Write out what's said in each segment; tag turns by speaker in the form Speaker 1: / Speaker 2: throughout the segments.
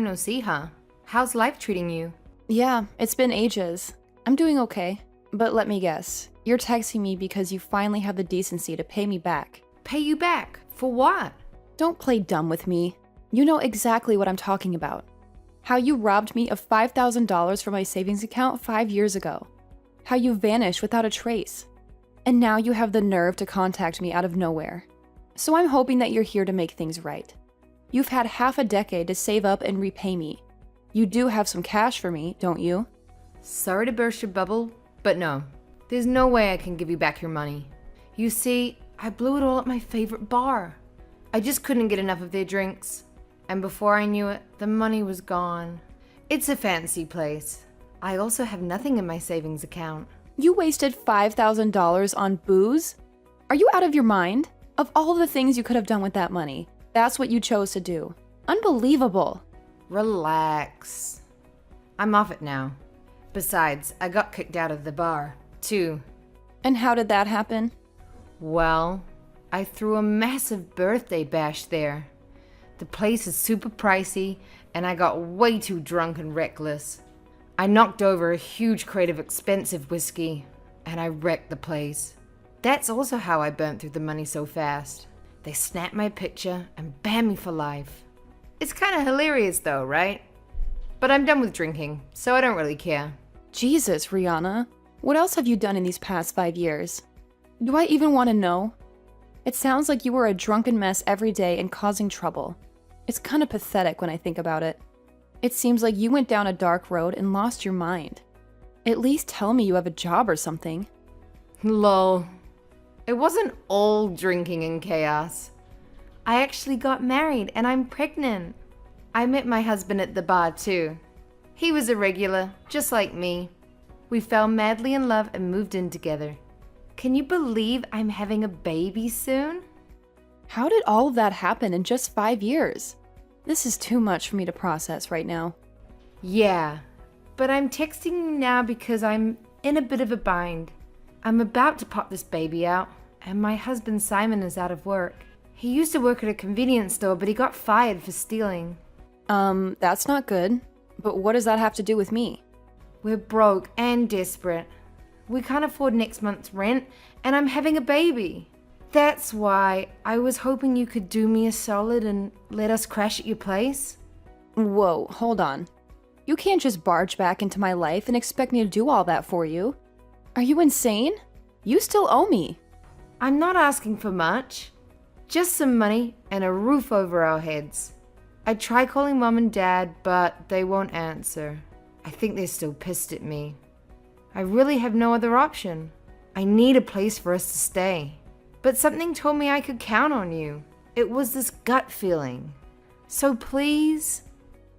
Speaker 1: no see, huh? How's life treating you?
Speaker 2: Yeah, it's been ages. I'm doing okay. But let me guess, you're texting me because you finally have the decency to pay me back.
Speaker 1: Pay you back? For what?
Speaker 2: Don't play dumb with me. You know exactly what I'm talking about. How you robbed me of $5,000 from my savings account 5 years ago. How you vanished without a trace. And now you have the nerve to contact me out of nowhere. So I'm hoping that you're here to make things right. You've had half a decade to save up and repay me. You do have some cash for me, don't you?
Speaker 1: Sorry to burst your bubble, but no. There's no way I can give you back your money. You see, I blew it all at my favorite bar. I just couldn't get enough of their drinks. And before I knew it, the money was gone. It's a fancy place. I also have nothing in my savings account.
Speaker 2: You wasted $5,000 on booze? Are you out of your mind? Of all the things you could have done with that money, that's what you chose to do. Unbelievable.
Speaker 1: Relax. I'm off it now. Besides, I got kicked out of the bar, too.
Speaker 2: And how did that happen?
Speaker 1: Well, I threw a massive birthday bash there. The place is super pricey, and I got way too drunk and reckless. I knocked over a huge crate of expensive whiskey, and I wrecked the place. That's also how I burnt through the money so fast. They snapped my picture and banned me for life. It's kind of hilarious though, right? But I'm done with drinking, so I don't really care.
Speaker 2: Jesus, Rihanna. What else have you done in these past 5 years? Do I even want to know? It sounds like you were a drunken mess every day and causing trouble. It's kind of pathetic when I think about it. It seems like you went down a dark road and lost your mind. At least tell me you have a job or something.
Speaker 1: Lol. It wasn't all drinking and chaos. I actually got married and I'm pregnant. I met my husband at the bar too. He was a regular, just like me. We fell madly in love and moved in together. Can you believe I'm having a baby soon?
Speaker 2: How did all of that happen in just 5 years? This is too much for me to process right now.
Speaker 1: Yeah, but I'm texting you now because I'm in a bit of a bind. I'm about to pop this baby out, and my husband Simon is out of work. He used to work at a convenience store, but he got fired for stealing.
Speaker 2: That's not good. But what does that have to do with me?
Speaker 1: We're broke and desperate. We can't afford next month's rent, and I'm having a baby. That's why I was hoping you could do me a solid and let us crash at your place.
Speaker 2: Whoa, hold on. You can't just barge back into my life and expect me to do all that for you. Are you insane? You still owe me.
Speaker 1: I'm not asking for much. Just some money and a roof over our heads. I try calling Mom and Dad, but they won't answer. I think they're still pissed at me. I really have no other option. I need a place for us to stay. But something told me I could count on you. It was this gut feeling. So please?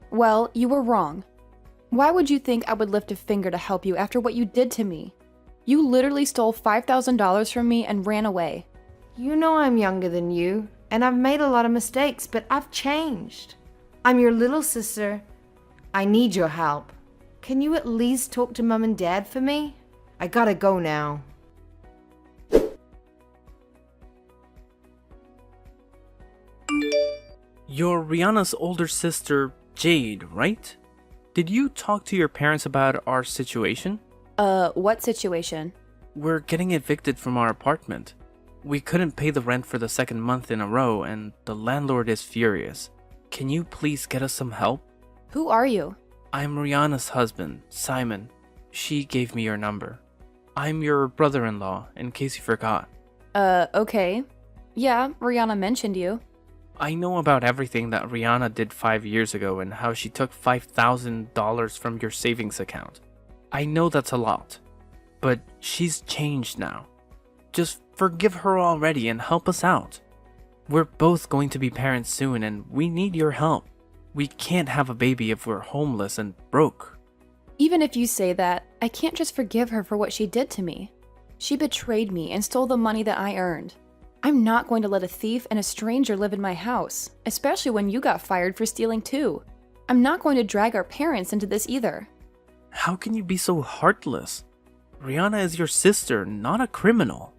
Speaker 2: Well, you were wrong. Why would you think I would lift a finger to help you after what you did to me? You literally stole $5,000 from me and ran away.
Speaker 1: You know I'm younger than you, and I've made a lot of mistakes, but I've changed. I'm your little sister. I need your help. Can you at least talk to Mom and Dad for me? I gotta go now.
Speaker 3: You're Rihanna's older sister, Jade, right? Did you talk to your parents about our situation?
Speaker 2: What situation?
Speaker 3: We're getting evicted from our apartment. We couldn't pay the rent for the second month in a row, and the landlord is furious. Can you please get us some help?
Speaker 2: Who are you?
Speaker 3: I'm Rihanna's husband, Simon. She gave me your number. I'm your brother-in-law, in case you forgot.
Speaker 2: Okay. Yeah, Rihanna mentioned you.
Speaker 3: I know about everything that Rihanna did 5 years ago and how she took $5,000 from your savings account. I know that's a lot, but she's changed now. Just forgive her already and help us out. We're both going to be parents soon and we need your help. We can't have a baby if we're homeless and broke.
Speaker 2: Even if you say that, I can't just forgive her for what she did to me. She betrayed me and stole the money that I earned. I'm not going to let a thief and a stranger live in my house, especially when you got fired for stealing too. I'm not going to drag our parents into this either.
Speaker 3: How can you be so heartless? Rihanna is your sister, not a criminal.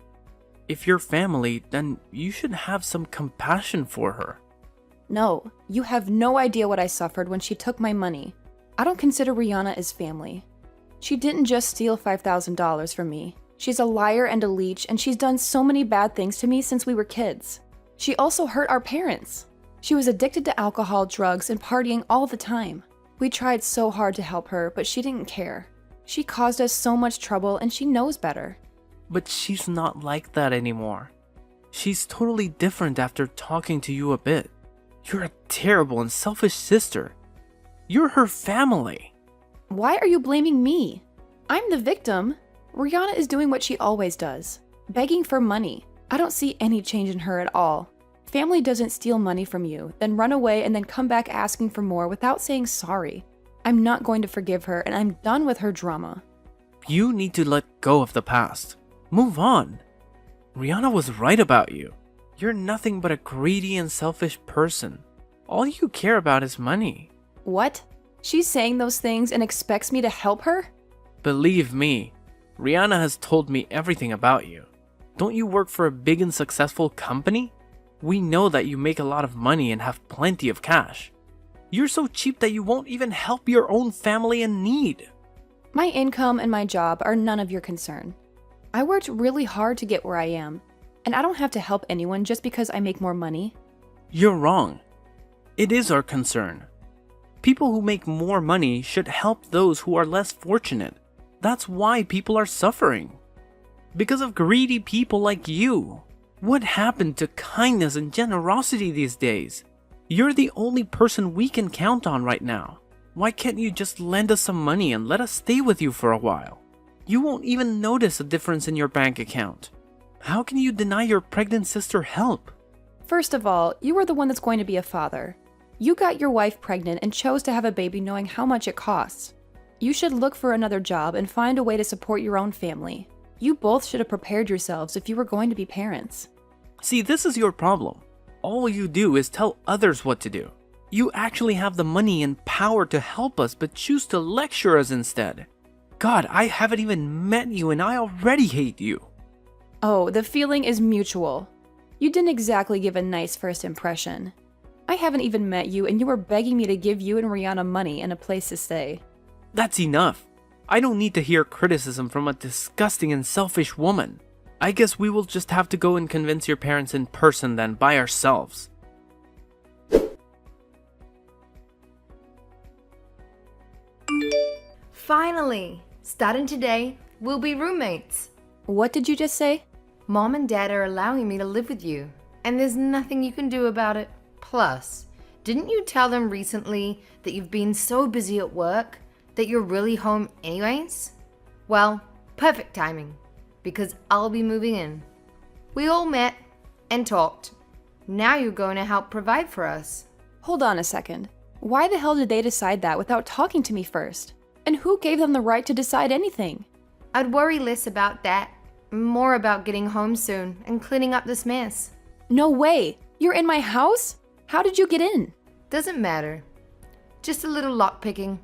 Speaker 3: If you're family, then you should have some compassion for her.
Speaker 2: No, you have no idea what I suffered when she took my money. I don't consider Rihanna as family. She didn't just steal $5,000 from me. She's a liar and a leech, and she's done so many bad things to me since we were kids. She also hurt our parents. She was addicted to alcohol, drugs, and partying all the time. We tried so hard to help her, but she didn't care. She caused us so much trouble, and she knows better.
Speaker 3: But she's not like that anymore. She's totally different after talking to you a bit. You're a terrible and selfish sister. You're her family.
Speaker 2: Why are you blaming me? I'm the victim. Rihanna is doing what she always does, begging for money. I don't see any change in her at all. Family doesn't steal money from you, then run away and then come back asking for more without saying sorry. I'm not going to forgive her, and I'm done with her drama.
Speaker 3: You need to let go of the past. Move on. Rihanna was right about you. You're nothing but a greedy and selfish person. All you care about is money.
Speaker 2: What? She's saying those things and expects me to help her?
Speaker 3: Believe me, Rihanna has told me everything about you. Don't you work for a big and successful company? We know that you make a lot of money and have plenty of cash. You're so cheap that you won't even help your own family in need.
Speaker 2: My income and my job are none of your concern. I worked really hard to get where I am, and I don't have to help anyone just because I make more money.
Speaker 3: You're wrong. It is our concern. People who make more money should help those who are less fortunate. That's why people are suffering. Because of greedy people like you. What happened to kindness and generosity these days? You're the only person we can count on right now. Why can't you just lend us some money and let us stay with you for a while? You won't even notice a difference in your bank account. How can you deny your pregnant sister help?
Speaker 2: First of all, you are the one that's going to be a father. You got your wife pregnant and chose to have a baby knowing how much it costs. You should look for another job and find a way to support your own family. You both should have prepared yourselves if you were going to be parents.
Speaker 3: See, this is your problem. All you do is tell others what to do. You actually have the money and power to help us, but choose to lecture us instead. God, I haven't even met you and I already hate you.
Speaker 2: Oh, the feeling is mutual. You didn't exactly give a nice first impression. I haven't even met you and you were begging me to give you and Rihanna money and a place to stay.
Speaker 3: That's enough. I don't need to hear criticism from a disgusting and selfish woman. I guess we will just have to go and convince your parents in person then, by ourselves.
Speaker 1: Finally! Starting today, we'll be roommates.
Speaker 2: What did you just say?
Speaker 1: Mom and Dad are allowing me to live with you, and there's nothing you can do about it. Plus, didn't you tell them recently that you've been so busy at work that you're really home anyways? Well, perfect timing, because I'll be moving in. We all met and talked. Now you're going to help provide for us.
Speaker 2: Hold on a second. Why the hell did they decide that without talking to me first? And who gave them the right to decide anything?
Speaker 1: I'd worry less about that, more about getting home soon and cleaning up this mess.
Speaker 2: No way! You're in my house? How did you get in?
Speaker 1: Doesn't matter. Just a little lockpicking.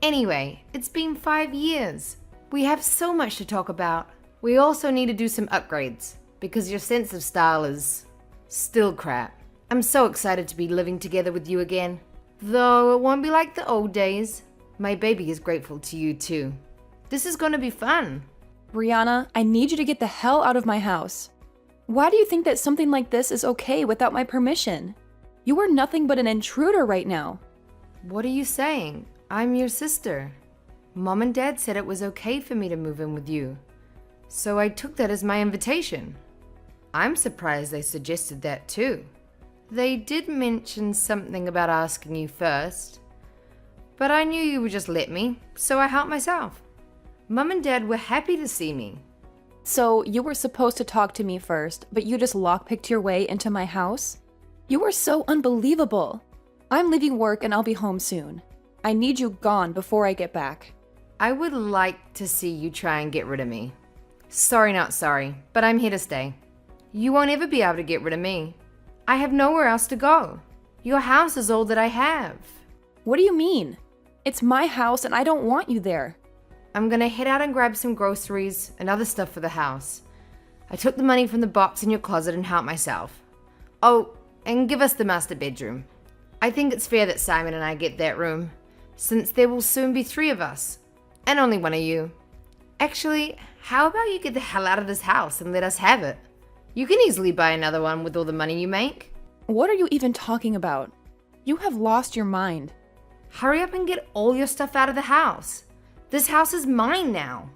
Speaker 1: Anyway, it's been 5 years. We have so much to talk about. We also need to do some upgrades, because your sense of style is still crap. I'm so excited to be living together with you again. Though it won't be like the old days. My baby is grateful to you too. This is gonna be fun.
Speaker 2: Rihanna, I need you to get the hell out of my house. Why do you think that something like this is okay without my permission? You are nothing but an intruder right now.
Speaker 1: What are you saying? I'm your sister. Mom and Dad said it was okay for me to move in with you. So I took that as my invitation. I'm surprised they suggested that too. They did mention something about asking you first. But I knew you would just let me, so I helped myself. Mum and Dad were happy to see me.
Speaker 2: So you were supposed to talk to me first, but you just lockpicked your way into my house? You are so unbelievable. I'm leaving work and I'll be home soon. I need you gone before I get back.
Speaker 1: I would like to see you try and get rid of me. Sorry, not sorry, but I'm here to stay. You won't ever be able to get rid of me. I have nowhere else to go. Your house is all that I have.
Speaker 2: What do you mean? It's my house and I don't want you there.
Speaker 1: I'm gonna head out and grab some groceries and other stuff for the house. I took the money from the box in your closet and helped myself. Oh, and give us the master bedroom. I think it's fair that Simon and I get that room, since there will soon be 3 of us, and only one of you. Actually, how about you get the hell out of this house and let us have it? You can easily buy another one with all the money you make.
Speaker 2: What are you even talking about? You have lost your mind.
Speaker 1: Hurry up and get all your stuff out of the house. This house is mine now.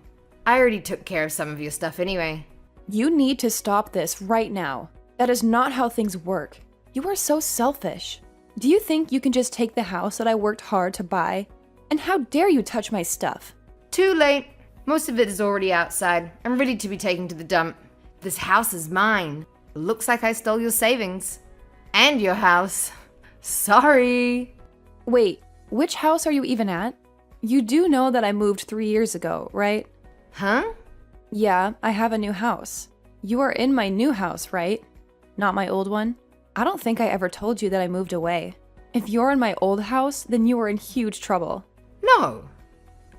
Speaker 1: I already took care of some of your stuff anyway.
Speaker 2: You need to stop this right now. That is not how things work. You are so selfish. Do you think you can just take the house that I worked hard to buy? And how dare you touch my stuff?
Speaker 1: Too late. Most of it is already outside and ready to be taken to the dump. This house is mine. Looks like I stole your savings. And your house. Sorry.
Speaker 2: Wait, which house are you even at? You do know that I moved 3 years ago, right?
Speaker 1: Huh?
Speaker 2: Yeah, I have a new house. You are in my new house, right? Not my old one? I don't think I ever told you that I moved away. If you're in my old house, then you are in huge trouble.
Speaker 1: No.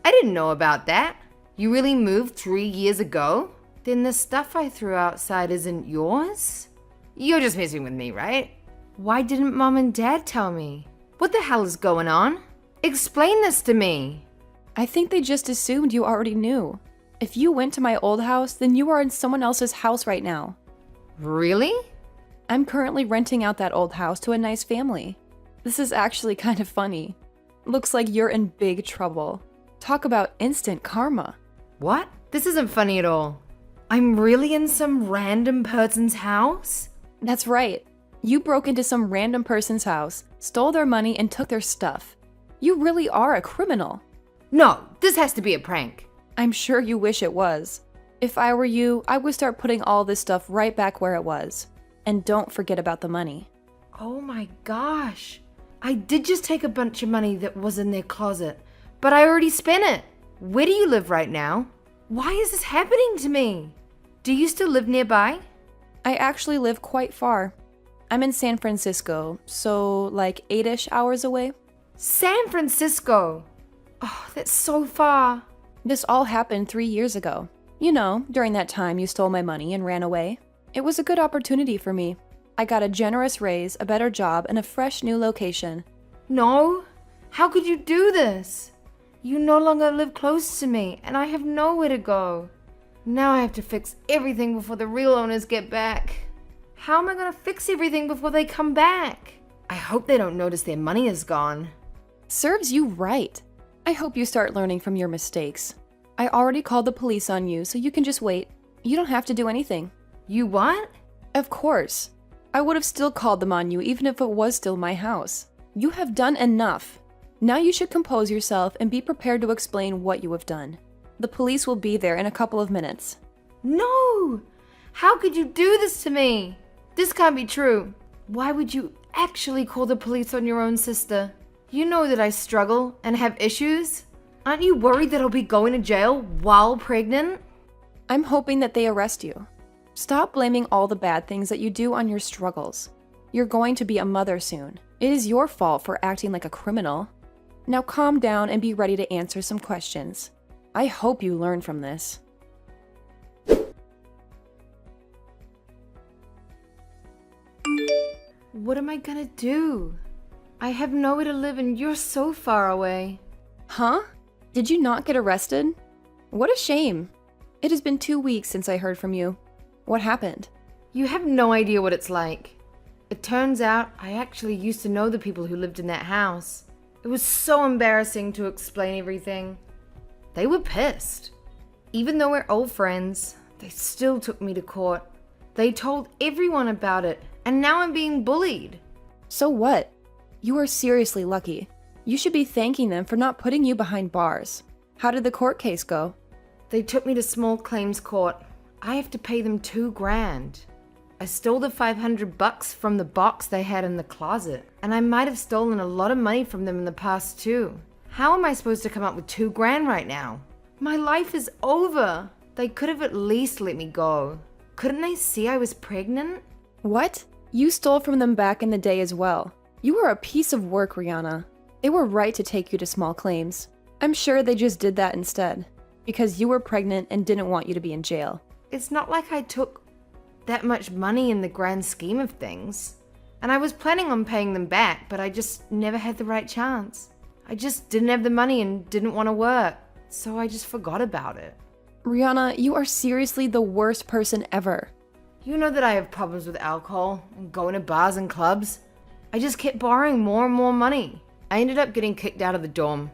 Speaker 1: I didn't know about that. You really moved 3 years ago? Then the stuff I threw outside isn't yours? You're just messing with me, right? Why didn't Mom and Dad tell me? What the hell is going on? Explain this to me.
Speaker 2: I think they just assumed you already knew. If you went to my old house, then you are in someone else's house right now.
Speaker 1: Really?
Speaker 2: I'm currently renting out that old house to a nice family. This is actually kind of funny. Looks like you're in big trouble. Talk about instant karma.
Speaker 1: What? This isn't funny at all. I'm really in some random person's house?
Speaker 2: That's right. You broke into some random person's house, stole their money, and took their stuff. You really are a criminal.
Speaker 1: No, this has to be a prank.
Speaker 2: I'm sure you wish it was. If I were you, I would start putting all this stuff right back where it was. And don't forget about the money.
Speaker 1: Oh my gosh. I did just take a bunch of money that was in their closet, but I already spent it. Where do you live right now? Why is this happening to me? Do you still live nearby?
Speaker 2: I actually live quite far. I'm in San Francisco, so like 8-ish hours away.
Speaker 1: San Francisco. Oh, that's so far.
Speaker 2: This all happened 3 years ago. You know, during that time you stole my money and ran away. It was a good opportunity for me. I got a generous raise, a better job, and a fresh new location.
Speaker 1: No. How could you do this? You no longer live close to me, and I have nowhere to go. Now I have to fix everything before the real owners get back. How am I going to fix everything before they come back? I hope they don't notice their money is gone.
Speaker 2: Serves you right. I hope you start learning from your mistakes. I already called the police on you, so you can just wait. You don't have to do anything.
Speaker 1: You what?
Speaker 2: Of course. I would have still called them on you even if it was still my house. You have done enough. Now you should compose yourself and be prepared to explain what you have done. The police will be there in a couple of minutes.
Speaker 1: No! How could you do this to me? This can't be true. Why would you actually call the police on your own sister? You know that I struggle and have issues. Aren't you worried that I'll be going to jail while pregnant?
Speaker 2: I'm hoping that they arrest you. Stop blaming all the bad things that you do on your struggles. You're going to be a mother soon. It is your fault for acting like a criminal. Now calm down and be ready to answer some questions. I hope you learn from this.
Speaker 1: What am I gonna do? I have nowhere to live and you're so far away.
Speaker 2: Huh? Did you not get arrested? What a shame. It has been 2 weeks since I heard from you. What happened?
Speaker 1: You have no idea what it's like. It turns out I actually used to know the people who lived in that house. It was so embarrassing to explain everything. They were pissed. Even though we're old friends, they still took me to court. They told everyone about it, and now I'm being bullied.
Speaker 2: So what? You are seriously lucky. You should be thanking them for not putting you behind bars. How did the court case go?
Speaker 1: They took me to small claims court. I have to pay them $2,000. I stole the $500 from the box they had in the closet, and I might have stolen a lot of money from them in the past too. How am I supposed to come up with $2,000 right now? My life is over. They could have at least let me go. Couldn't they see I was pregnant?
Speaker 2: What? You stole from them back in the day as well. You were a piece of work, Rihanna. They were right to take you to small claims. I'm sure they just did that instead, because you were pregnant and didn't want you to be in jail.
Speaker 1: It's not like I took that much money in the grand scheme of things. And I was planning on paying them back, but I just never had the right chance. I just didn't have the money and didn't want to work, so I just forgot about it.
Speaker 2: Rihanna, you are seriously the worst person ever.
Speaker 1: You know that I have problems with alcohol and going to bars and clubs. I just kept borrowing more and more money. I ended up getting kicked out of the dorm,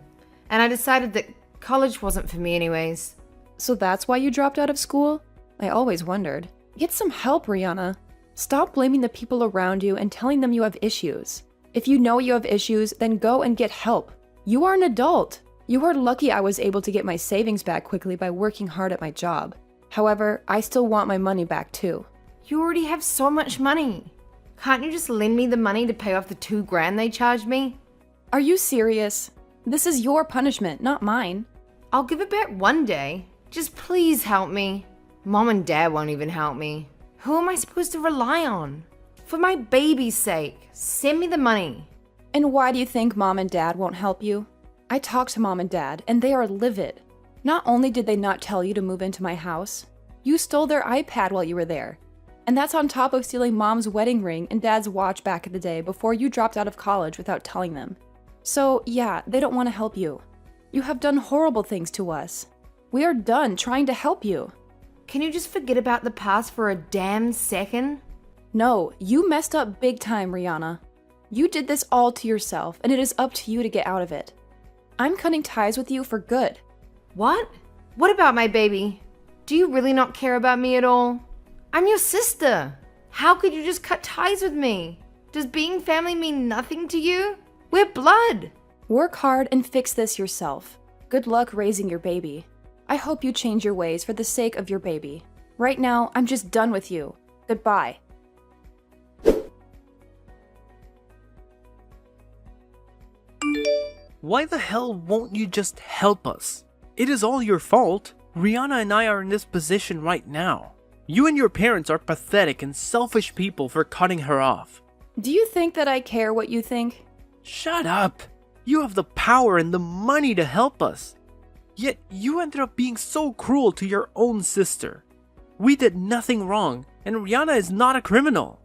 Speaker 1: and I decided that college wasn't for me anyways.
Speaker 2: So that's why you dropped out of school? I always wondered. Get some help, Rihanna. Stop blaming the people around you and telling them you have issues. If you know you have issues, then go and get help. You are an adult. You are lucky I was able to get my savings back quickly by working hard at my job. However, I still want my money back too.
Speaker 1: You already have so much money. Can't you just lend me the money to pay off the $2,000 they charged me?
Speaker 2: Are you serious? This is your punishment, not mine.
Speaker 1: I'll give it back one day. Just please help me. Mom and Dad won't even help me. Who am I supposed to rely on? For my baby's sake, send me the money.
Speaker 2: And why do you think Mom and Dad won't help you? I talked to Mom and Dad, and they are livid. Not only did they not tell you to move into my house, you stole their iPad while you were there. And that's on top of stealing Mom's wedding ring and Dad's watch back in the day before you dropped out of college without telling them. So, yeah, they don't want to help you. You have done horrible things to us. We are done trying to help you.
Speaker 1: Can you just forget about the past for a damn second?
Speaker 2: No, you messed up big time, Rihanna. You did this all to yourself, and it is up to you to get out of it. I'm cutting ties with you for good.
Speaker 1: What? What about my baby? Do you really not care about me at all? I'm your sister. How could you just cut ties with me? Does being family mean nothing to you? We're blood.
Speaker 2: Work hard and fix this yourself. Good luck raising your baby. I hope you change your ways for the sake of your baby. Right now, I'm just done with you. Goodbye.
Speaker 3: Why the hell won't you just help us? It is all your fault. Rihanna and I are in this position right now. You and your parents are pathetic and selfish people for cutting her off.
Speaker 2: Do you think that I care what you think?
Speaker 3: Shut up! You have the power and the money to help us. Yet you ended up being so cruel to your own sister. We did nothing wrong, and Rihanna is not a criminal.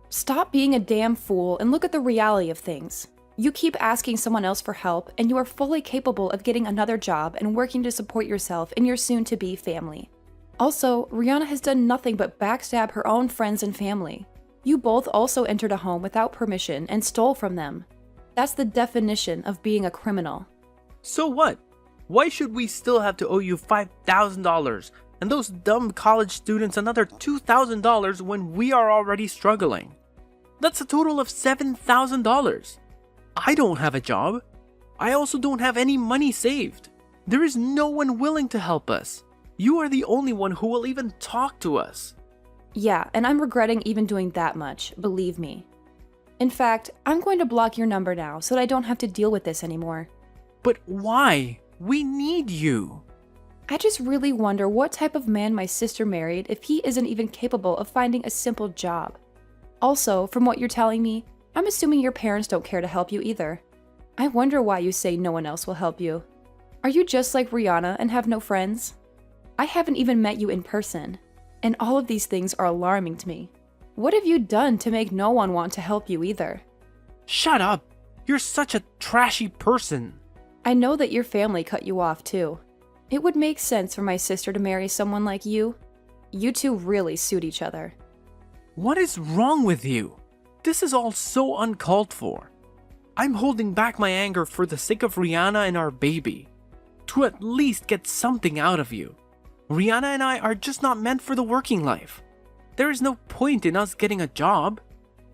Speaker 2: Stop being a damn fool and look at the reality of things. You keep asking someone else for help, and you are fully capable of getting another job and working to support yourself and your soon-to-be family. Also, Rihanna has done nothing but backstab her own friends and family. You both also entered a home without permission and stole from them. That's the definition of being a criminal.
Speaker 3: So what? Why should we still have to owe you $5,000 and those dumb college students another $2,000 when we are already struggling? That's a total of $7,000. I don't have a job. I also don't have any money saved. There is no one willing to help us. You are the only one who will even talk to us.
Speaker 2: Yeah, and I'm regretting even doing that much, believe me. In fact, I'm going to block your number now so that I don't have to deal with this anymore.
Speaker 3: But why? We need you.
Speaker 2: I just really wonder what type of man my sister married if he isn't even capable of finding a simple job. Also, from what you're telling me, I'm assuming your parents don't care to help you either. I wonder why you say no one else will help you. Are you just like Rihanna and have no friends? I haven't even met you in person, and all of these things are alarming to me. What have you done to make no one want to help you either?
Speaker 3: Shut up! You're such a trashy person.
Speaker 2: I know that your family cut you off too. It would make sense for my sister to marry someone like you. You two really suit each other.
Speaker 3: What is wrong with you? This is all so uncalled for. I'm holding back my anger for the sake of Rihanna and our baby. To at least get something out of you. Rihanna and I are just not meant for the working life. There is no point in us getting a job.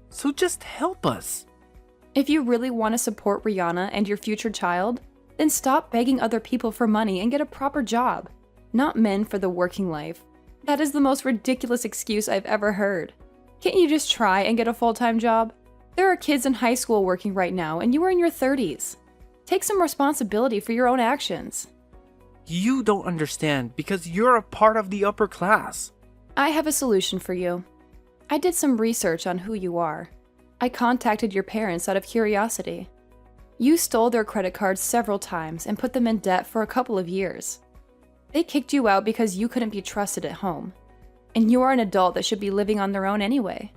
Speaker 3: So just help us.
Speaker 2: If you really want to support Rihanna and your future child, then stop begging other people for money and get a proper job. Not men for the working life. That is the most ridiculous excuse I've ever heard. Can't you just try and get a full-time job? There are kids in high school working right now, and you are in your 30s. Take some responsibility for your own actions.
Speaker 3: You don't understand because you're a part of the upper class.
Speaker 2: I have a solution for you. I did some research on who you are. I contacted your parents out of curiosity. You stole their credit cards several times and put them in debt for a couple of years. They kicked you out because you couldn't be trusted at home. And you are an adult that should be living on their own anyway.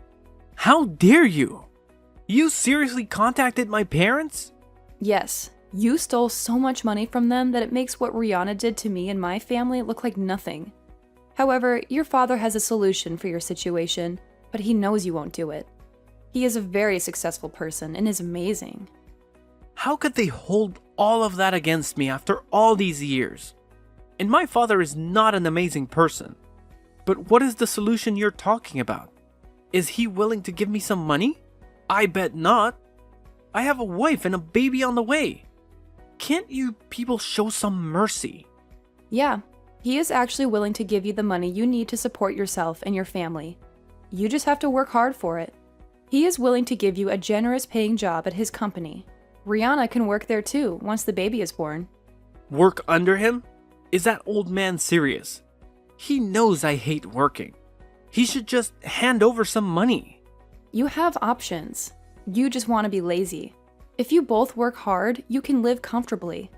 Speaker 3: How dare you? You seriously contacted my parents?
Speaker 2: Yes, you stole so much money from them that it makes what Rihanna did to me and my family look like nothing. However, your father has a solution for your situation, but he knows you won't do it. He is a very successful person and is amazing.
Speaker 3: How could they hold all of that against me after all these years? And my father is not an amazing person. But what is the solution you're talking about? Is he willing to give me some money? I bet not. I have a wife and a baby on the way. Can't you people show some mercy?
Speaker 2: Yeah, he is actually willing to give you the money you need to support yourself and your family. You just have to work hard for it. He is willing to give you a generous paying job at his company. Rihanna can work there too once the baby is born.
Speaker 3: Work under him? Is that old man serious? He knows I hate working. He should just hand over some money.
Speaker 2: You have options. You just want to be lazy. If you both work hard, you can live comfortably.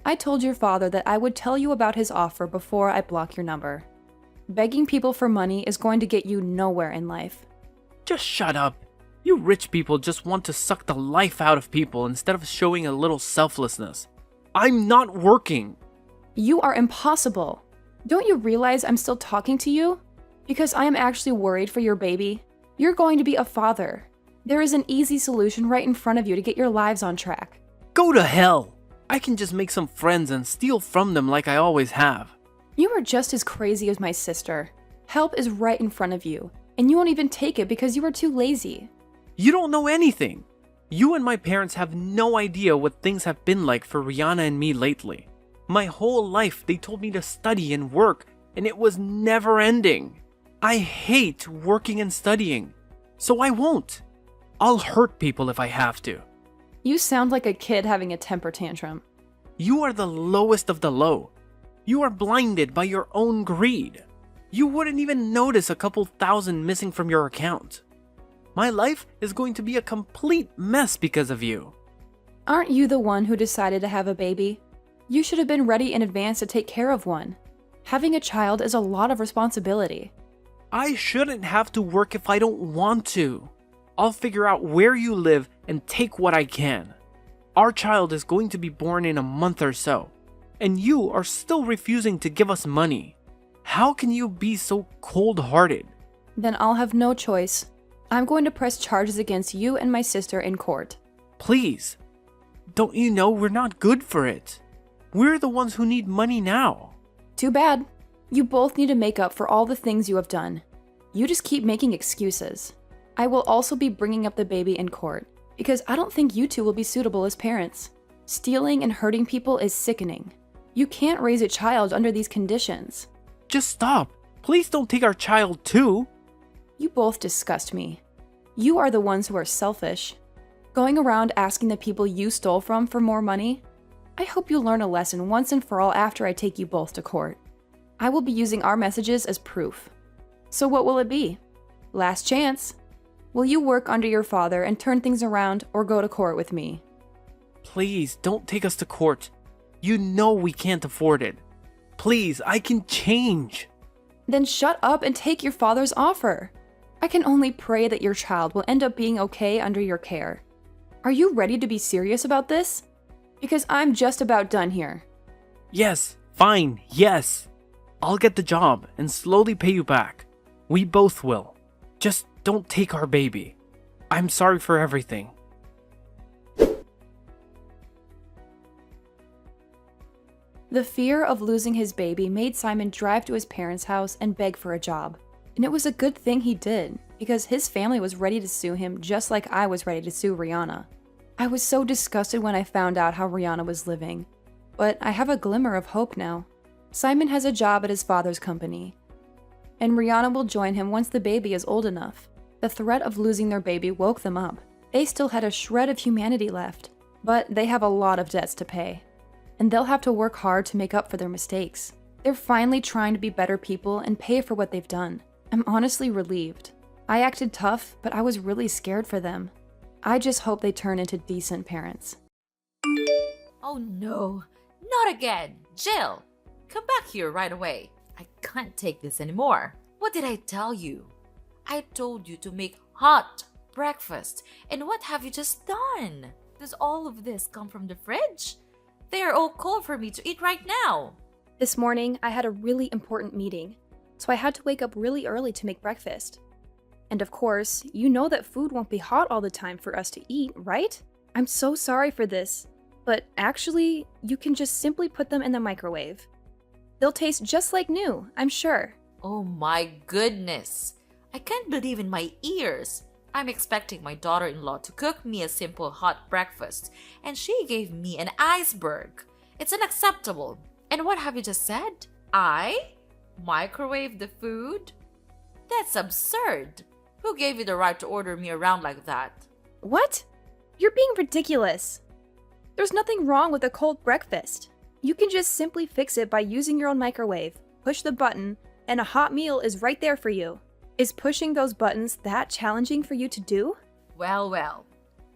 Speaker 2: I told your father that I would tell you about his offer before I block your number. Begging people for money is going to get you nowhere in life.
Speaker 3: Just shut up. You rich people just want to suck the life out of people instead of showing a little selflessness. I'm not working.
Speaker 2: You are impossible. Don't you realize I'm still talking to you? Because I am actually worried for your baby. You're going to be a father. There is an easy solution right in front of you to get your lives on track.
Speaker 3: Go to hell. I can just make some friends and steal from them like I always have.
Speaker 2: You are just as crazy as my sister. Help is right in front of you, and you won't even take it because you are too lazy.
Speaker 3: You don't know anything. You and my parents have no idea what things have been like for Rihanna and me lately. My whole life they told me to study and work, and it was never ending. I hate working and studying, so I won't. I'll hurt people if I have to.
Speaker 2: You sound like a kid having a temper tantrum.
Speaker 3: You are the lowest of the low. You are blinded by your own greed. You wouldn't even notice a couple thousand missing from your account. My life is going to be a complete mess because of you.
Speaker 2: Aren't you the one who decided to have a baby? You should have been ready in advance to take care of one. Having a child is a lot of responsibility.
Speaker 3: I shouldn't have to work if I don't want to. I'll figure out where you live and take what I can. Our child is going to be born in a month or so, and you are still refusing to give us money. How can you be so cold-hearted?
Speaker 2: Then I'll have no choice. I'm going to press charges against you and my sister in court.
Speaker 3: Please. Don't you know we're not good for it? We're the ones who need money now.
Speaker 2: Too bad. You both need to make up for all the things you have done. You just keep making excuses. I will also be bringing up the baby in court, because I don't think you two will be suitable as parents. Stealing and hurting people is sickening. You can't raise a child under these conditions.
Speaker 3: Just stop. Please don't take our child too.
Speaker 2: You both disgust me. You are the ones who are selfish. Going around asking the people you stole from for more money? I hope you learn a lesson once and for all after I take you both to court. I will be using our messages as proof. So what will it be? Last chance. Will you work under your father and turn things around, or go to court with me?
Speaker 3: Please don't take us to court. You know we can't afford it. Please, I can change.
Speaker 2: Then shut up and take your father's offer. I can only pray that your child will end up being okay under your care. Are you ready to be serious about this? Because I'm just about done here.
Speaker 3: Yes, fine, yes. I'll get the job and slowly pay you back. We both will. Just don't take our baby. I'm sorry for everything.
Speaker 2: The fear of losing his baby made Simon drive to his parents' house and beg for a job. And it was a good thing he did, because his family was ready to sue him just like I was ready to sue Rihanna. I was so disgusted when I found out how Rihanna was living. But I have a glimmer of hope now. Simon has a job at his father's company, and Rihanna will join him once the baby is old enough. The threat of losing their baby woke them up. They still had a shred of humanity left, but they have a lot of debts to pay. And they'll have to work hard to make up for their mistakes. They're finally trying to be better people and pay for what they've done. I'm honestly relieved. I acted tough, but I was really scared for them. I just hope they turn into decent parents.
Speaker 4: Oh no, not again! Jill! Come back here right away. I can't take this anymore. What did I tell you? I told you to make hot breakfast. And what have you just done? Does all of this come from the fridge? They are all cold for me to eat right now.
Speaker 2: This morning, I had a really important meeting, so I had to wake up really early to make breakfast. And of course, you know that food won't be hot all the time for us to eat, right? I'm so sorry for this, but actually, you can just simply put them in the microwave. They'll taste just like new, I'm sure.
Speaker 4: Oh my goodness. I can't believe in my ears. I'm expecting my daughter-in-law to cook me a simple hot breakfast, and she gave me an iceberg. It's unacceptable. And what have you just said? I microwave the food? That's absurd. Who gave you the right to order me around like that?
Speaker 2: What? You're being ridiculous. There's nothing wrong with a cold breakfast. You can just simply fix it by using your own microwave, push the button, and a hot meal is right there for you. Is pushing those buttons that challenging for you to do?
Speaker 4: Well.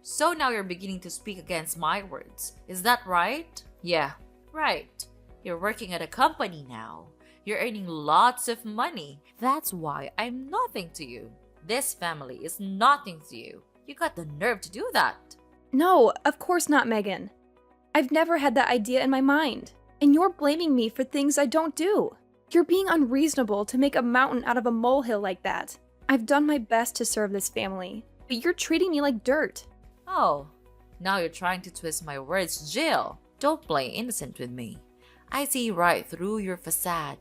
Speaker 4: So now you're beginning to speak against my words. Is that right? Yeah, right. You're working at a company now. You're earning lots of money. That's why I'm nothing to you. This family is nothing to you. You got the nerve to do that.
Speaker 2: No, of course not, Megan. I've never had that idea in my mind. And you're blaming me for things I don't do. You're being unreasonable to make a mountain out of a molehill like that. I've done my best to serve this family, but you're treating me like dirt.
Speaker 4: Oh, now you're trying to twist my words, Jill. Don't play innocent with me. I see right through your facade.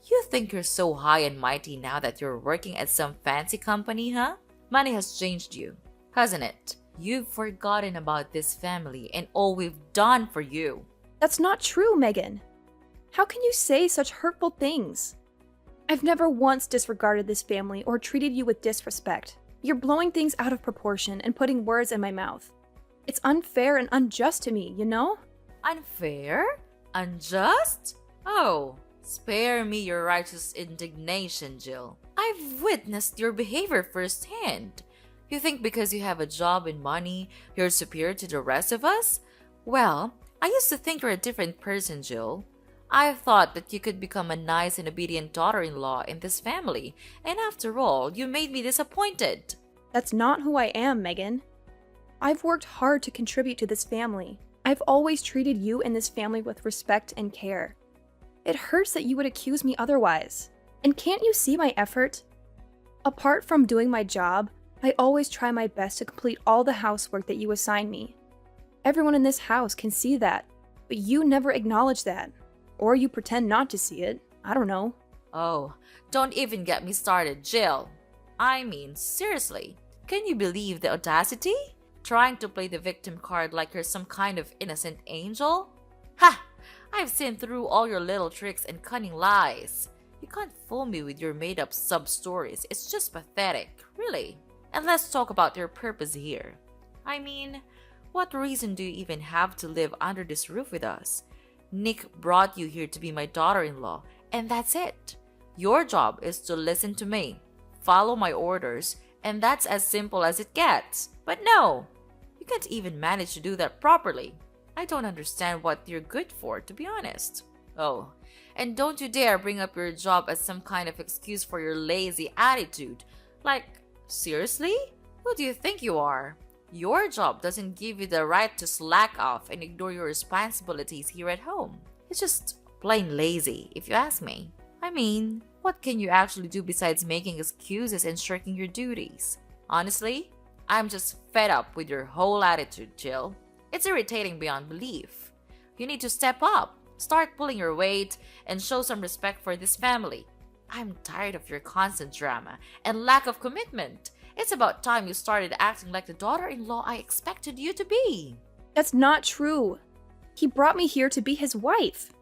Speaker 4: You think you're so high and mighty now that you're working at some fancy company, huh? Money has changed you, hasn't it? You've forgotten about this family and all we've done for you.
Speaker 2: That's not true, Megan. How can you say such hurtful things? I've never once disregarded this family or treated you with disrespect. You're blowing things out of proportion and putting words in my mouth. It's unfair and unjust to me, you know?
Speaker 4: Unfair? Unjust? Oh, spare me your righteous indignation, Jill. I've witnessed your behavior firsthand. You think because you have a job and money, you're superior to the rest of us? Well, I used to think you're a different person, Jill. I thought that you could become a nice and obedient daughter-in-law in this family, and after all, you made me disappointed.
Speaker 2: That's not who I am, Megan. I've worked hard to contribute to this family. I've always treated you and this family with respect and care. It hurts that you would accuse me otherwise. And can't you see my effort? Apart from doing my job, I always try my best to complete all the housework that you assign me. Everyone in this house can see that, but you never acknowledge that. Or you pretend not to see it. I don't know.
Speaker 4: Oh, don't even get me started, Jill. I mean, seriously, can you believe the audacity? Trying to play the victim card like you're some kind of innocent angel? Ha! I've seen through all your little tricks and cunning lies. You can't fool me with your made-up sub-stories. It's just pathetic, really. And let's talk about your purpose here. I mean, what reason do you even have to live under this roof with us? Nick brought you here to be my daughter-in-law, and that's it. Your job is to listen to me, follow my orders, and that's as simple as it gets. But no, you can't even manage to do that properly. I don't understand what you're good for, to be honest. Oh, and don't you dare bring up your job as some kind of excuse for your lazy attitude. Like, seriously? Who do you think you are? Your job doesn't give you the right to slack off and ignore your responsibilities here at home. It's just plain lazy, if you ask me. I mean, what can you actually do besides making excuses and shirking your duties? Honestly, I'm just fed up with your whole attitude, Jill. It's irritating beyond belief. You need to step up, start pulling your weight, and show some respect for this family. I'm tired of your constant drama and lack of commitment. It's about time you started acting like the daughter-in-law I expected you to be.
Speaker 2: That's not true. He brought me here to be his wife,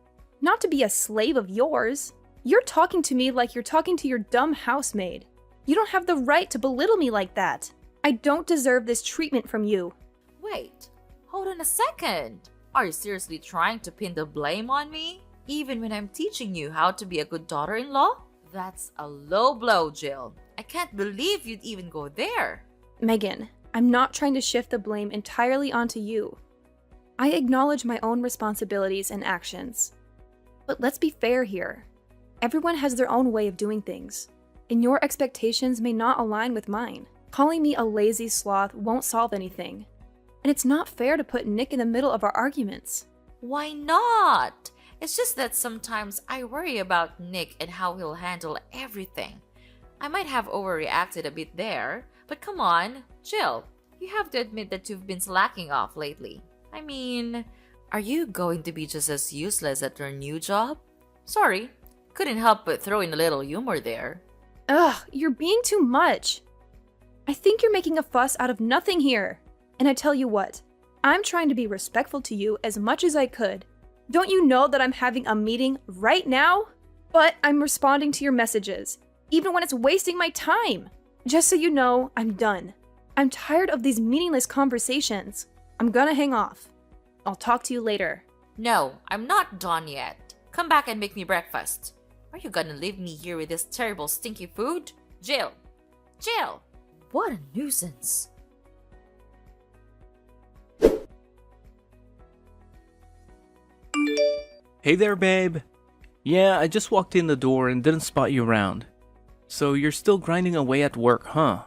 Speaker 2: not to be a slave of yours. You're talking to me like you're talking to your dumb housemaid. You don't have the right to belittle me like that. I don't deserve this treatment from you.
Speaker 4: Wait, hold on a second. Are you seriously trying to pin the blame on me? Even when I'm teaching you how to be a good daughter-in-law? That's a low blow, Jill. I can't believe you'd even go there.
Speaker 2: Megan, I'm not trying to shift the blame entirely onto you. I acknowledge my own responsibilities and actions. But let's be fair here. Everyone has their own way of doing things, and your expectations may not align with mine. Calling me a lazy sloth won't solve anything. And it's not fair to put Nick in the middle of our arguments.
Speaker 4: Why not? It's just that sometimes I worry about Nick and how he'll handle everything. I might have overreacted a bit there, but come on, Jill. You have to admit that you've been slacking off lately. I mean, are you going to be just as useless at your new job? Sorry, couldn't help but throw in a little humor there.
Speaker 2: Ugh, you're being too much. I think you're making a fuss out of nothing here. And I tell you what, I'm trying to be respectful to you as much as I could. Don't you know that I'm having a meeting right now? But I'm responding to your messages, even when it's wasting my time. Just so you know, I'm done. I'm tired of these meaningless conversations. I'm gonna hang off. I'll talk to you later.
Speaker 4: No, I'm not done yet. Come back and make me breakfast. Are you gonna leave me here with this terrible stinky food? Jill! Jill! What a nuisance.
Speaker 3: Hey there, babe. Yeah, I just walked in the door and didn't spot you around. So you're still grinding away at work, huh?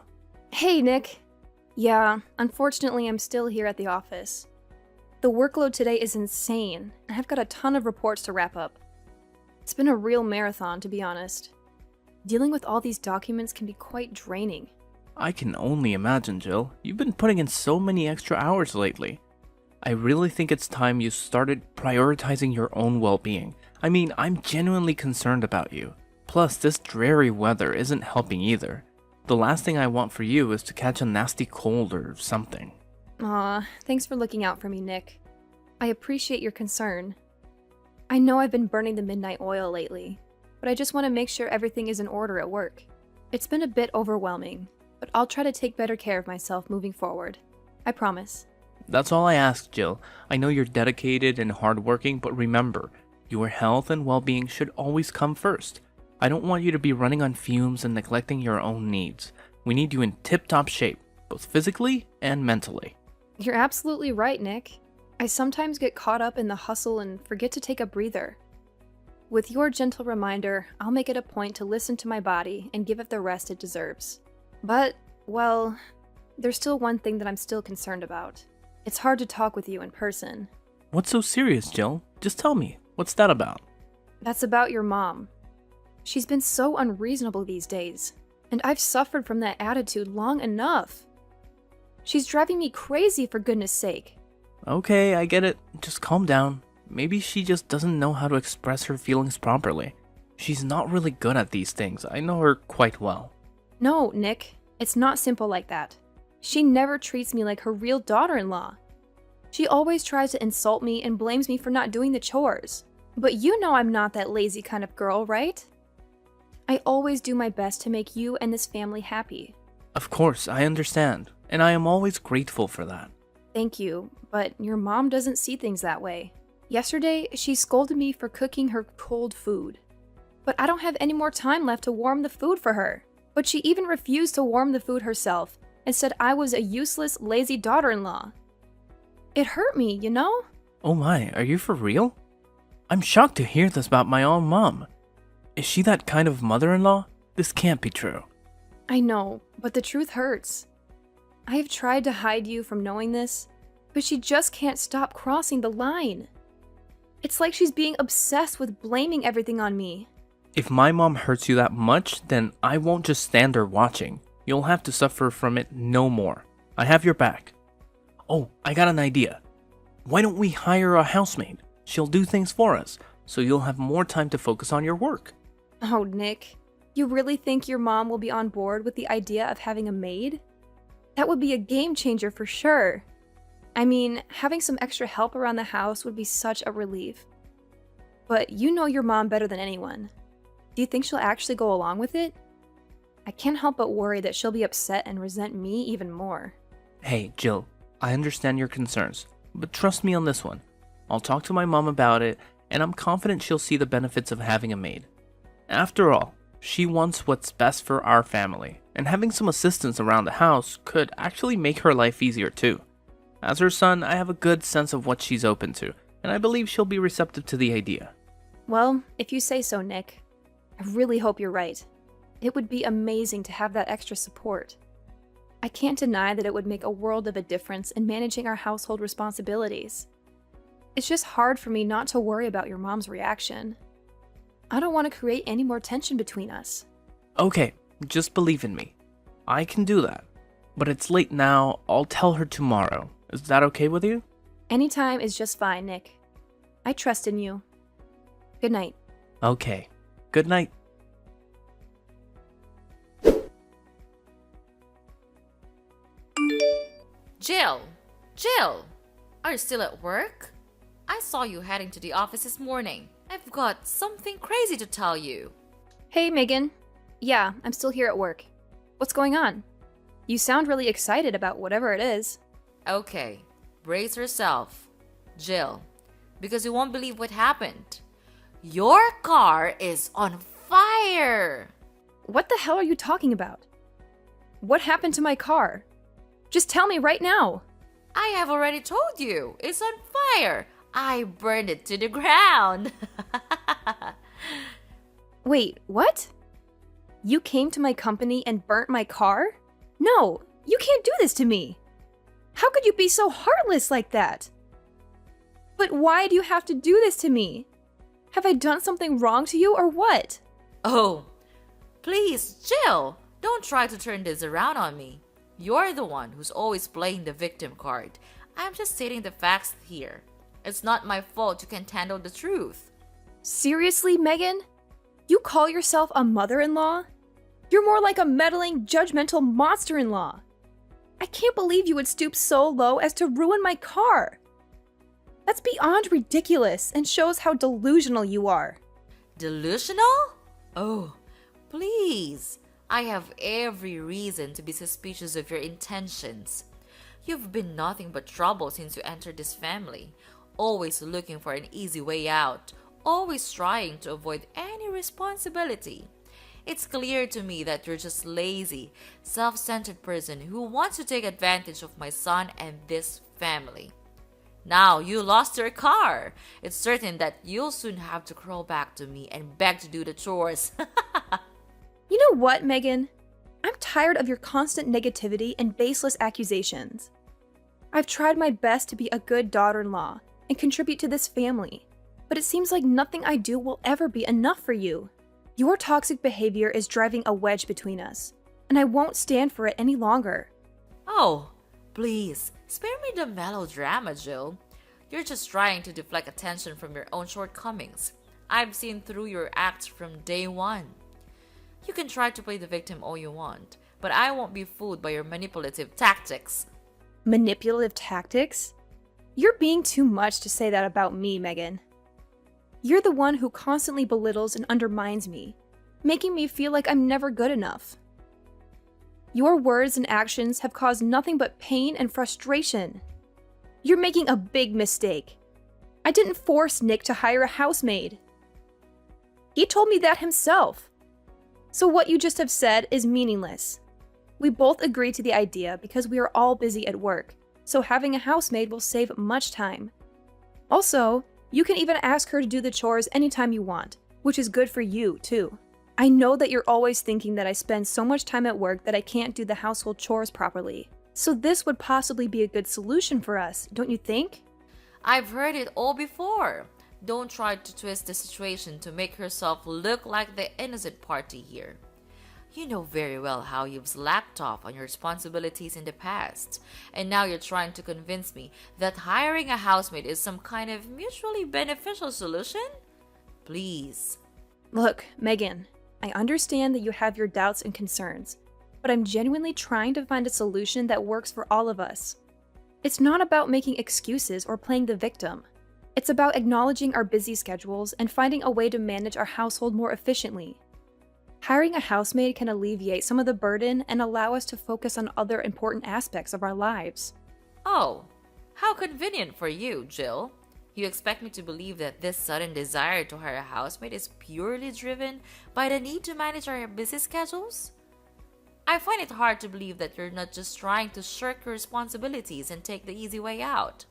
Speaker 2: Hey, Nick. Yeah, unfortunately, I'm still here at the office. The workload today is insane, and I've got a ton of reports to wrap up. It's been a real marathon, to be honest. Dealing with all these documents can be quite draining.
Speaker 3: I can only imagine, Jill. You've been putting in so many extra hours lately. I really think it's time you started prioritizing your own well-being. I mean, I'm genuinely concerned about you. Plus, this dreary weather isn't helping either. The last thing I want for you is to catch a nasty cold or something.
Speaker 2: Aw, thanks for looking out for me, Nick. I appreciate your concern. I know I've been burning the midnight oil lately, but I just want to make sure everything is in order at work. It's been a bit overwhelming, but I'll try to take better care of myself moving forward. I promise.
Speaker 3: That's all I ask, Jill. I know you're dedicated and hardworking, but remember, your health and well-being should always come first. I don't want you to be running on fumes and neglecting your own needs. We need you in tip-top shape, both physically and mentally.
Speaker 2: You're absolutely right, Nick. I sometimes get caught up in the hustle and forget to take a breather. With your gentle reminder, I'll make it a point to listen to my body and give it the rest it deserves. But, well, there's still one thing that I'm still concerned about. It's hard to talk with you in person.
Speaker 3: What's so serious, Jill? Just tell me. What's that about?
Speaker 2: That's about your mom. She's been so unreasonable these days, and I've suffered from that attitude long enough. She's driving me crazy, for goodness sake.
Speaker 3: Okay, I get it. Just calm down. Maybe she just doesn't know how to express her feelings properly. She's not really good at these things. I know her quite well.
Speaker 2: No, Nick, it's not simple like that. She never treats me like her real daughter-in-law. She always tries to insult me and blames me for not doing the chores. But you know I'm not that lazy kind of girl, right? I always do my best to make you and this family happy.
Speaker 3: Of course, I understand, and I am always grateful for that.
Speaker 2: Thank you, but your mom doesn't see things that way. Yesterday, she scolded me for cooking her cold food. But I don't have any more time left to warm the food for her. But she even refused to warm the food herself and said I was a useless, lazy daughter-in-law. It hurt me, you know?
Speaker 3: Oh my, are you for real? I'm shocked to hear this about my own mom. Is she that kind of mother-in-law? This can't be true.
Speaker 2: I know, but the truth hurts. I have tried to hide you from knowing this, but she just can't stop crossing the line. It's like she's being obsessed with blaming everything on me.
Speaker 3: If my mom hurts you that much, then I won't just stand there watching. You'll have to suffer from it no more. I have your back. Oh, I got an idea. Why don't we hire a housemaid? She'll do things for us, so you'll have more time to focus on your work.
Speaker 2: Oh, Nick, you really think your mom will be on board with the idea of having a maid? That would be a game changer for sure. I mean, having some extra help around the house would be such a relief. But you know your mom better than anyone. Do you think she'll actually go along with it? I can't help but worry that she'll be upset and resent me even more.
Speaker 3: Hey, Jill, I understand your concerns, but trust me on this one. I'll talk to my mom about it, and I'm confident she'll see the benefits of having a maid. After all, she wants what's best for our family, and having some assistance around the house could actually make her life easier too. As her son, I have a good sense of what she's open to, and I believe she'll be receptive to the idea.
Speaker 2: Well, if you say so, Nick. I really hope you're right. It would be amazing to have that extra support. I can't deny that it would make a world of a difference in managing our household responsibilities. It's just hard for me not to worry about your mom's reaction. I don't want to create any more tension between us.
Speaker 3: Okay, just believe in me. I can do that. But it's late now. I'll tell her tomorrow. Is that okay with you?
Speaker 2: Anytime is just fine, Nick. I trust in you. Good night.
Speaker 3: Okay. Good night.
Speaker 4: Jill! Jill! Are you still at work? I saw you heading to the office this morning. I've got something crazy to tell you.
Speaker 2: Hey, Megan. Yeah, I'm still here at work. What's going on? You sound really excited about whatever it is.
Speaker 4: Okay, brace yourself, Jill, because you won't believe what happened. Your car is on fire!
Speaker 2: What the hell are you talking about? What happened to my car? Just tell me right now.
Speaker 4: I have already told you, it's on fire. I burned it to the ground.
Speaker 2: Wait, what? You came to my company and burnt my car? No, you can't do this to me. How could you be so heartless like that? But why do you have to do this to me? Have I done something wrong to you or what?
Speaker 4: Oh, please, Jill, don't try to turn this around on me. You're the one who's always playing the victim card. I'm just stating the facts here. It's not my fault you can't handle the truth.
Speaker 2: Seriously, Megan? You call yourself a mother-in-law? You're more like a meddling, judgmental monster-in-law. I can't believe you would stoop so low as to ruin my car. That's beyond ridiculous and shows how delusional you are.
Speaker 4: Delusional? Oh, please. I have every reason to be suspicious of your intentions. You've been nothing but trouble since you entered this family, always looking for an easy way out, always trying to avoid any responsibility. It's clear to me that you're just lazy, self-centered person who wants to take advantage of my son and this family. Now you lost your car. It's certain that you'll soon have to crawl back to me and beg to do the chores.
Speaker 2: You know what, Megan? I'm tired of your constant negativity and baseless accusations. I've tried my best to be a good daughter-in-law and contribute to this family, but it seems like nothing I do will ever be enough for you. Your toxic behavior is driving a wedge between us, and I won't stand for it any longer.
Speaker 4: Oh, please, spare me the melodrama, Jill. You're just trying to deflect attention from your own shortcomings. I've seen through your acts from day one. You can try to play the victim all you want, but I won't be fooled by your manipulative tactics.
Speaker 2: Manipulative tactics? You're being too much to say that about me, Megan. You're the one who constantly belittles and undermines me, making me feel like I'm never good enough. Your words and actions have caused nothing but pain and frustration. You're making a big mistake. I didn't force Nick to hire a housemaid. He told me that himself. So what you just have said is meaningless. We both agree to the idea because we are all busy at work, so having a housemaid will save much time. Also, you can even ask her to do the chores anytime you want, which is good for you, too. I know that you're always thinking that I spend so much time at work that I can't do the household chores properly. So this would possibly be a good solution for us, don't you think?
Speaker 4: I've heard it all before. Don't try to twist the situation to make yourself look like the innocent party here. You know very well how you've slacked off on your responsibilities in the past, and now you're trying to convince me that hiring a housemaid is some kind of mutually beneficial solution? Please.
Speaker 2: Look, Megan, I understand that you have your doubts and concerns, but I'm genuinely trying to find a solution that works for all of us. It's not about making excuses or playing the victim. It's about acknowledging our busy schedules and finding a way to manage our household more efficiently. Hiring a housemaid can alleviate some of the burden and allow us to focus on other important aspects of our lives.
Speaker 4: Oh, how convenient for you, Jill. You expect me to believe that this sudden desire to hire a housemaid is purely driven by the need to manage our busy schedules? I find it hard to believe that you're not just trying to shirk your responsibilities and take the easy way out.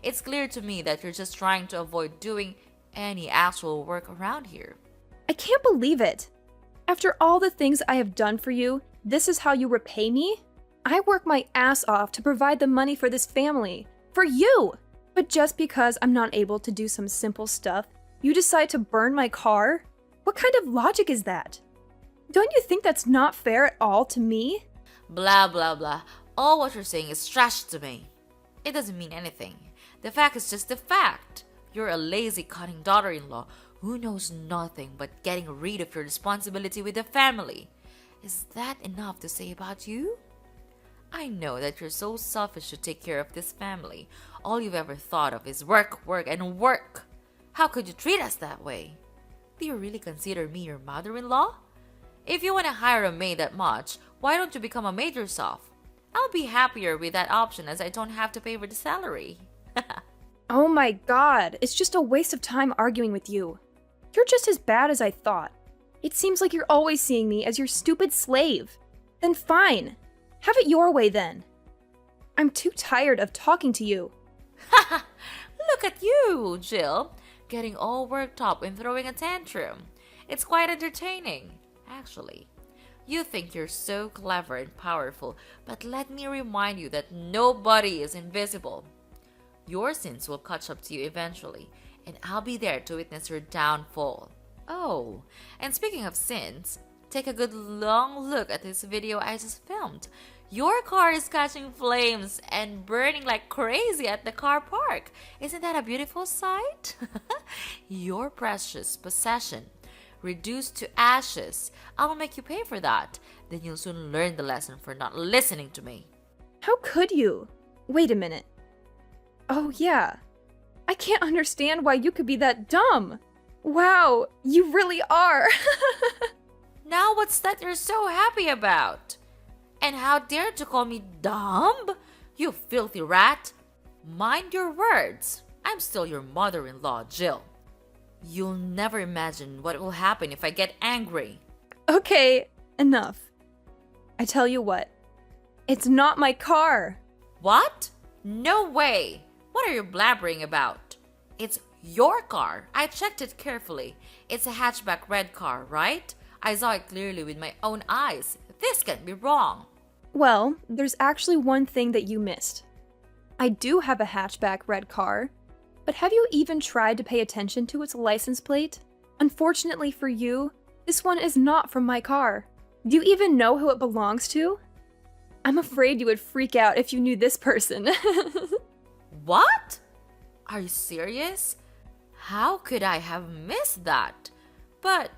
Speaker 4: It's clear to me that you're just trying to avoid doing any actual work around here.
Speaker 2: I can't believe it! After all the things I have done for you, this is how you repay me? I work my ass off to provide the money for this family. For you! But just because I'm not able to do some simple stuff, you decide to burn my car? What kind of logic is that? Don't you think that's not fair at all to me?
Speaker 4: Blah blah blah. All what you're saying is trash to me. It doesn't mean anything. The fact is just the fact. You're a lazy, cunning daughter-in-law who knows nothing but getting rid of your responsibility with the family. Is that enough to say about you? I know that you're so selfish to take care of this family. All you've ever thought of is work, work, and work. How could you treat us that way? Do you really consider me your mother-in-law? If you want to hire a maid that much, why don't you become a maid yourself? I'll be happier with that option as I don't have to pay for the salary.
Speaker 2: Oh my god, it's just a waste of time arguing with you. You're just as bad as I thought. It seems like you're always seeing me as your stupid slave. Then fine. Have it your way then. I'm too tired of talking to you.
Speaker 4: Look at you, Jill, getting all worked up and throwing a tantrum. It's quite entertaining, actually. You think you're so clever and powerful, but let me remind you that nobody is invisible. Your sins will catch up to you eventually, and I'll be there to witness your downfall. Oh, and speaking of sins, take a good long look at this video I just filmed. Your car is catching flames and burning like crazy at the car park. Isn't that a beautiful sight? Your precious possession reduced to ashes. I'll make you pay for that. Then you'll soon learn the lesson for not listening to me.
Speaker 2: How could you? Wait a minute. Oh yeah. I can't understand why you could be that dumb. Wow, you really are.
Speaker 4: Now what's that you're so happy about? And how dare you call me dumb? You filthy rat. Mind your words. I'm still your mother-in-law, Jill. You'll never imagine what will happen if I get angry.
Speaker 2: Okay, enough. I tell you what. It's not my car.
Speaker 4: What? No way. What are you blabbering about? It's your car. I checked it carefully. It's a hatchback red car, right? I saw it clearly with my own eyes. This can't be wrong.
Speaker 2: Well, there's actually one thing that you missed. I do have a hatchback red car, but have you even tried to pay attention to its license plate? Unfortunately for you, this one is not from my car. Do you even know who it belongs to? I'm afraid you would freak out if you knew this person.
Speaker 4: What? Are you serious? How could I have missed that? But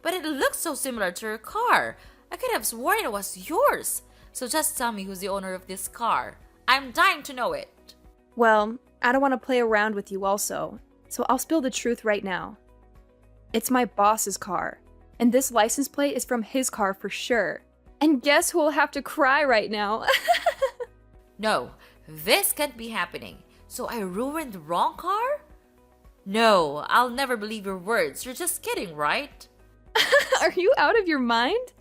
Speaker 4: it looks so similar to your car. I could have sworn it was yours. So just tell me who's the owner of this car. I'm dying to know it.
Speaker 2: Well, I don't want to play around with you also, so I'll spill the truth right now. It's my boss's car, and this license plate is from his car for sure. And guess who will have to cry right now?
Speaker 4: No, this can't be happening. So I ruined the wrong car? No, I'll never believe your words. You're just kidding, right?
Speaker 2: Are you out of your mind?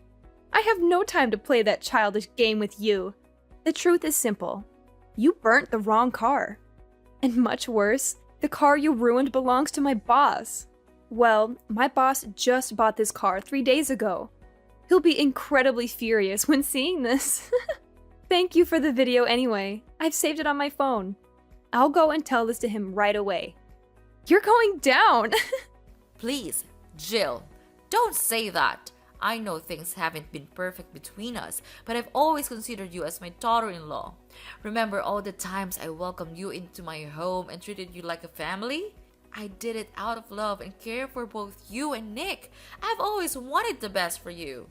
Speaker 2: I have no time to play that childish game with you. The truth is simple. You burnt the wrong car. And much worse, the car you ruined belongs to my boss. Well, my boss just bought this car 3 days ago. He'll be incredibly furious when seeing this. Thank you for the video anyway. I've saved it on my phone. I'll go and tell this to him right away. You're going down!
Speaker 4: Please, Jill, don't say that. I know things haven't been perfect between us, but I've always considered you as my daughter-in-law. Remember all the times I welcomed you into my home and treated you like a family? I did it out of love and care for both you and Nick. I've always wanted the best for you.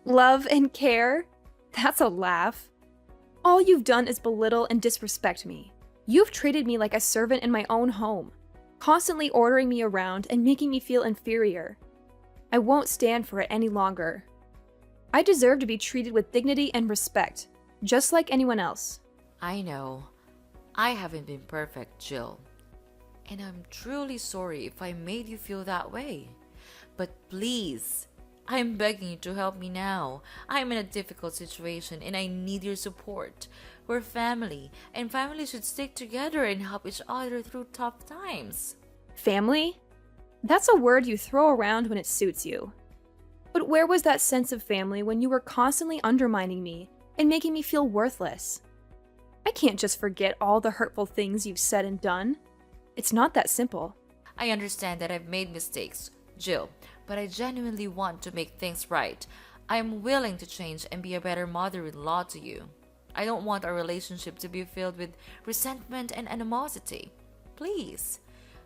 Speaker 2: Love and care? That's a laugh. All you've done is belittle and disrespect me. You've treated me like a servant in my own home, constantly ordering me around and making me feel inferior. I won't stand for it any longer. I deserve to be treated with dignity and respect, just like anyone else.
Speaker 4: I know. I haven't been perfect, Jill. And I'm truly sorry if I made you feel that way. But please, I'm begging you to help me now. I'm in a difficult situation and I need your support. We're family, and family should stick together and help each other through tough times.
Speaker 2: Family? That's a word you throw around when it suits you. But where was that sense of family when you were constantly undermining me and making me feel worthless. I can't just forget all the hurtful things you've said and done. It's not that simple.
Speaker 4: I understand that I've made mistakes, Jill, but I genuinely want to make things right. I am willing to change and be a better mother-in-law to you. I don't want our relationship to be filled with resentment and animosity. Please,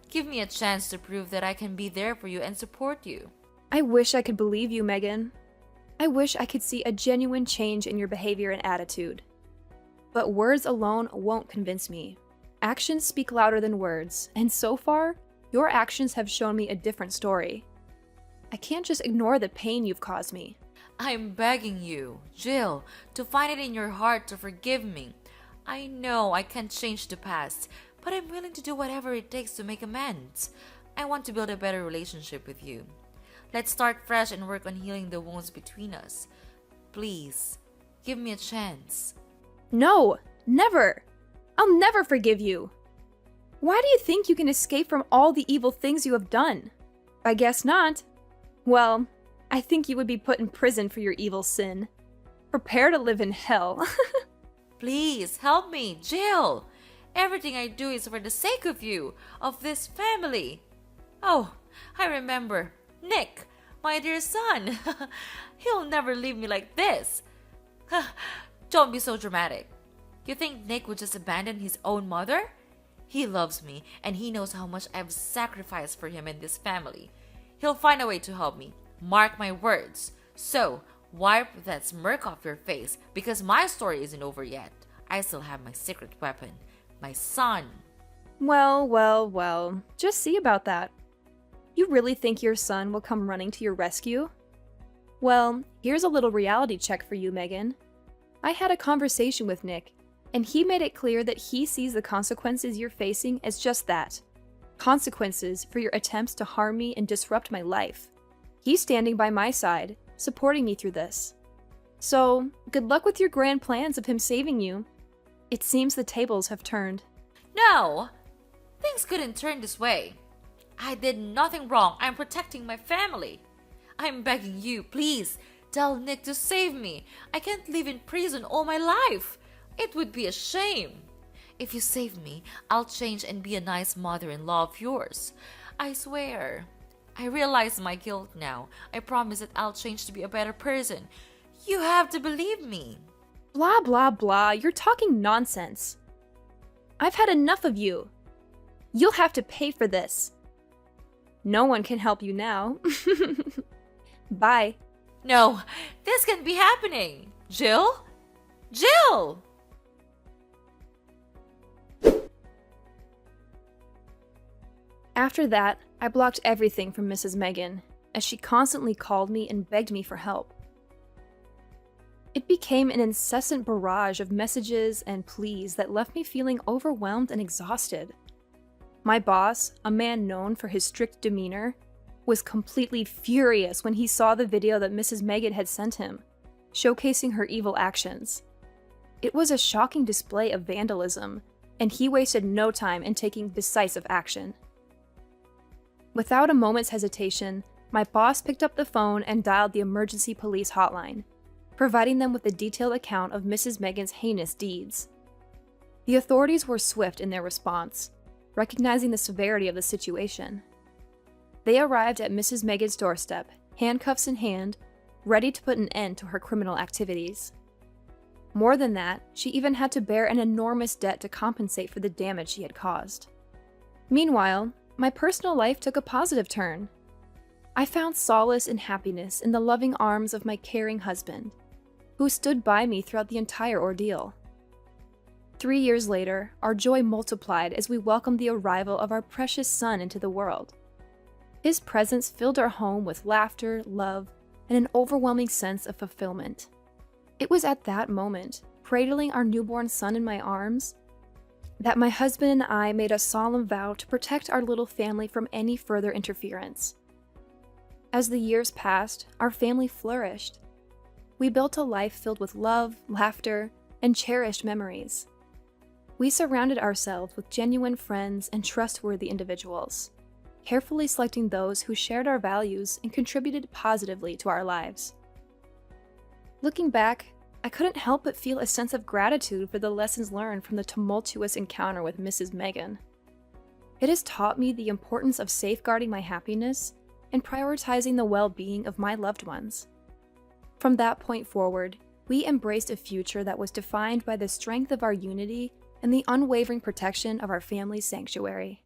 Speaker 4: give me a chance to prove that I can be there for you and support you.
Speaker 2: I wish I could believe you, Megan. I wish I could see a genuine change in your behavior and attitude. But words alone won't convince me. Actions speak louder than words, and so far, your actions have shown me a different story. I can't just ignore the pain you've caused me.
Speaker 4: I'm begging you, Jill, to find it in your heart to forgive me. I know I can't change the past, but I'm willing to do whatever it takes to make amends. I want to build a better relationship with you. Let's start fresh and work on healing the wounds between us. Please, give me a chance.
Speaker 2: No, never! I'll never forgive you! Why do you think you can escape from all the evil things you have done? I guess not. Well, I think you would be put in prison for your evil sin. Prepare to live in hell.
Speaker 4: Please, help me, Jill! Everything I do is for the sake of you, of this family. Oh, I remember. Nick, my dear son. He'll never leave me like this. Don't be so dramatic. You think Nick would just abandon his own mother? He loves me, and he knows how much I've sacrificed for him and this family. He'll find a way to help me. Mark my words. So, wipe that smirk off your face, because my story isn't over yet. I still have my secret weapon, my son.
Speaker 2: Well. Just see about that. You really think your son will come running to your rescue? Well, here's a little reality check for you, Megan. I had a conversation with Nick, and he made it clear that he sees the consequences you're facing as just that. Consequences for your attempts to harm me and disrupt my life. He's standing by my side, supporting me through this. So, good luck with your grand plans of him saving you. It seems the tables have turned.
Speaker 4: No! Things couldn't turn this way. I did nothing wrong. I'm protecting my family. I'm begging you, please, tell Nick to save me. I can't live in prison all my life. It would be a shame. If you save me, I'll change and be a nice mother-in-law of yours. I swear. I realize my guilt now. I promise that I'll change to be a better person. You have to believe me.
Speaker 2: Blah, blah, blah. You're talking nonsense. I've had enough of you. You'll have to pay for this. No one can help you now. Bye.
Speaker 4: No, this can't be happening. Jill? Jill!
Speaker 2: After that, I blocked everything from Mrs. Megan, as she constantly called me and begged me for help. It became an incessant barrage of messages and pleas that left me feeling overwhelmed and exhausted. My boss, a man known for his strict demeanor, was completely furious when he saw the video that Mrs. Megan had sent him, showcasing her evil actions. It was a shocking display of vandalism, and he wasted no time in taking decisive action. Without a moment's hesitation, my boss picked up the phone and dialed the emergency police hotline, providing them with a detailed account of Mrs. Megan's heinous deeds. The authorities were swift in their response, recognizing the severity of the situation. They arrived at Mrs. Megan's doorstep, handcuffs in hand, ready to put an end to her criminal activities. More than that, she even had to bear an enormous debt to compensate for the damage she had caused. Meanwhile, my personal life took a positive turn. I found solace and happiness in the loving arms of my caring husband, who stood by me throughout the entire ordeal. 3 years later, our joy multiplied as we welcomed the arrival of our precious son into the world. His presence filled our home with laughter, love, and an overwhelming sense of fulfillment. It was at that moment, cradling our newborn son in my arms, that my husband and I made a solemn vow to protect our little family from any further interference. As the years passed, our family flourished. We built a life filled with love, laughter, and cherished memories. We surrounded ourselves with genuine friends and trustworthy individuals, carefully selecting those who shared our values and contributed positively to our lives. Looking back, I couldn't help but feel a sense of gratitude for the lessons learned from the tumultuous encounter with Mrs. Megan. It has taught me the importance of safeguarding my happiness and prioritizing the well-being of my loved ones. From that point forward, we embraced a future that was defined by the strength of our unity and the unwavering protection of our family's sanctuary.